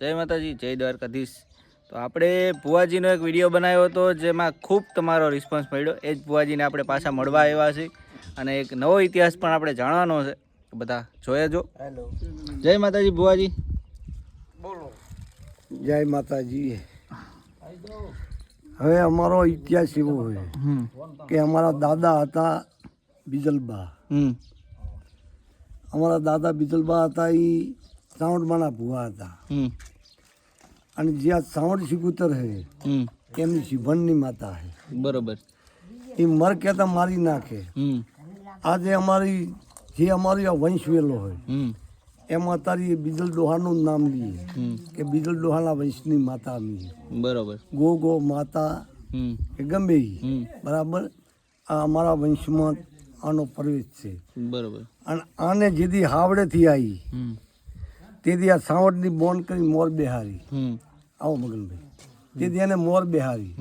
જય માતાજી, જય દ્વારકાધીશ. તો આપણે ભુવાજીનો એક વિડીયો બનાવ્યો હતો જેમાં ખૂબ તમારો રિસ્પોન્સ મળ્યો. એ જ ભુવાજીને આપણે પાછા મળવા આવ્યા છીએ અને એક નવો ઇતિહાસ પણ આપણે જાણવાનો છે. બધા જોયા જો. જય માતાજી ભુવાજી. બોલો. જય માતાજી. હવે અમારો ઇતિહાસ એવો હોય કે અમારા દાદા હતા બીજલબા. અમારા દાદા બીજલબા હતા એ સાવણમાના ભુવા હતા. અને જ્યાં સાવણ સિકુતર છે એમની શિવનની માતા છે. બરોબર. એ મર કહેતા મારી નાખે. આજે અમારી જે અમારી આ વંશ વેલો હોય એમાં તારી બીજલ ડોહાનું નામ લઈએ કે બીજલ ડોહાના વંશની માતા અમે. બરોબર. ગો માતા કે ગમે એ બરાબર આ અમારા વંશમાં આનો પ્રવેશ છે. બરોબર. અને આને જેથી હાવડેથી આવી તેથી આ સાવડની બોન કરી મોર બેહારી. આવો મગનભાઈ. તેથી એને મોર બેહારી.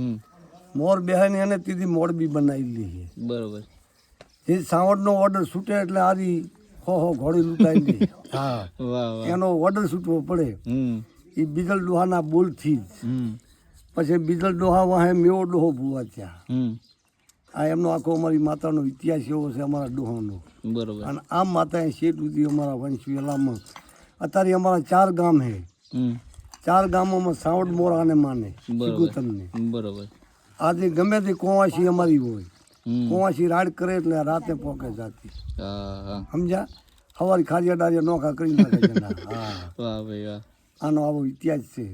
મોર બેહારી એને તેથી મોરબી બનાવી લે. બરોબર. જે સાવડનો ઓર્ડર છૂટે એટલે આરી હો ઘોડી લૂંટાઈ લે. હા, એનો ઓર્ડર છૂટવો પડે એ બીજલ ડોહાના બોલથી જ. પછી બીજલ ડોહા વાહે મેવો ડોહો ભૂવા ત્યાં. આ એમનો આખો અમારી માતાનો ઇતિહાસ એવો છે અમારા ડોહાનો. બરોબર. અને આ માતાએ શેઠ સુધી અમારા વંશ વેલામાં અત્યારે અમારા 4 ગામ છે. 4 ગામોમાં સાવડ મોરાને માને સિકુતરને. બરોબર. આજે ગમે તે કોવાસી અમારી હોય, કોવાસી રાડ કરે એટલે રાતે પોકે જાતી. સમજ્યા? સવારે ખારિયા ડારિયા નોખા કરી નાખે. હા, આનો આવો ઇતિહાસ છે.